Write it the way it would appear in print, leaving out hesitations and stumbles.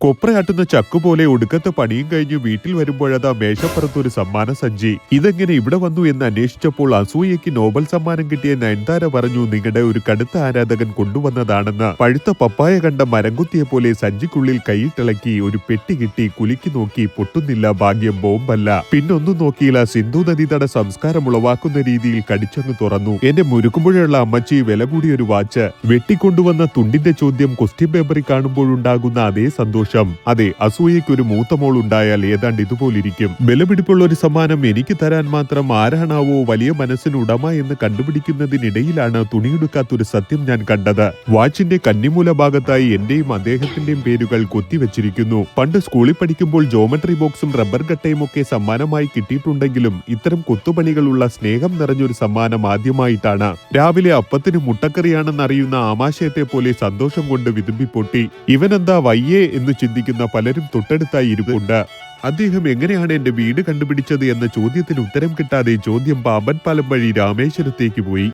കൊപ്രയാട്ടുന്ന ചക്കുപോലെ ഒടുക്കത്തെ പണിയും കഴിഞ്ഞു വീട്ടിൽ വരുമ്പോഴതാ മേശപ്പുറത്തൊരു സമ്മാന സഞ്ചി. ഇതെങ്ങനെ ഇവിടെ വന്നു എന്ന് അന്വേഷിച്ചപ്പോൾ അസൂയയ്ക്ക് നോബൽ സമ്മാനം കിട്ടിയ നയൻതാര പറഞ്ഞു, നിങ്ങളുടെ ഒരു കടുത്ത ആരാധകൻ കൊണ്ടുവന്നതാണെന്ന്. പഴുത്ത പപ്പായ കണ്ട മരംകുത്തിയെ പോലെ സഞ്ചിക്കുള്ളിൽ കൈയിട്ടിളക്കി ഒരു പെട്ടി കിട്ടി. കുലുക്കി നോക്കി, പൊട്ടുന്നില്ല. ഭാഗ്യം ബോംബല്ല. പിന്നൊന്നും നോക്കിയില്ല. സിന്ധു നദീതട സംസ്കാരം ഉളവാക്കുന്ന രീതിയിൽ കടിച്ചങ്ങ് തുറന്നു. എന്റെ മുരുക്കുമ്പോഴുള്ള അമ്മച്ചി വില കൂടിയൊരു വാച്ച്. വെട്ടിക്കൊണ്ടുവന്ന തുണ്ടിന്റെ ചോദ്യം ക്വസ്റ്റ്യൻ പേപ്പറിൽ കാണുമ്പോഴുണ്ടാകുന്ന അതേ സന്തോഷം. അതെ, അസൂയയ്ക്കൊരു മൂത്ത മോൾ ഉണ്ടായാൽ ഏതാണ്ട് ഇതുപോലിരിക്കും. വിലപിടിപ്പുള്ള ഒരു സമ്മാനം എനിക്ക് തരാൻ മാത്രം ആരാണാവോ വലിയ മനസ്സിന് ഉടമ എന്ന് കണ്ടുപിടിക്കുന്നതിനിടയിലാണ് തുണിയെടുക്കാത്തൊരു സത്യം ഞാൻ കണ്ടത്. വാച്ചിന്റെ കന്നിമൂല ഭാഗത്തായി എന്റെയും അദ്ദേഹത്തിന്റെയും പേരുകൾ കൊത്തിവെച്ചിരിക്കുന്നു. പണ്ട് സ്കൂളിൽ പഠിക്കുമ്പോൾ ജോമെട്രി ബോക്സും റബ്ബർ കട്ടയും ഒക്കെ സമ്മാനമായി കിട്ടിയിട്ടുണ്ടെങ്കിലും ഇത്തരം കൊത്തുപണികളുള്ള സ്നേഹം നിറഞ്ഞൊരു സമ്മാനം ആദ്യമായിട്ടാണ്. രാവിലെ അപ്പത്തിന് മുട്ടക്കറിയാണെന്നറിയുന്ന ആമാശയത്തെ പോലെ സന്തോഷം കൊണ്ട് വിതുമ്പിപ്പൊട്ടി. ഇവനെന്താ വയ്യേ എന്ന് ചിന്തിക്കുന്ന പലരും തൊട്ടടുത്തായി ഇരുപുണ്ട്. അദ്ദേഹം എങ്ങനെയാണ് എന്റെ വീട് കണ്ടുപിടിച്ചത് എന്ന ചോദ്യത്തിന് ഉത്തരം കിട്ടാതെ ചോദ്യം പാമ്പൻ പാലം വഴി രാമേശ്വരത്തേക്ക് പോയി.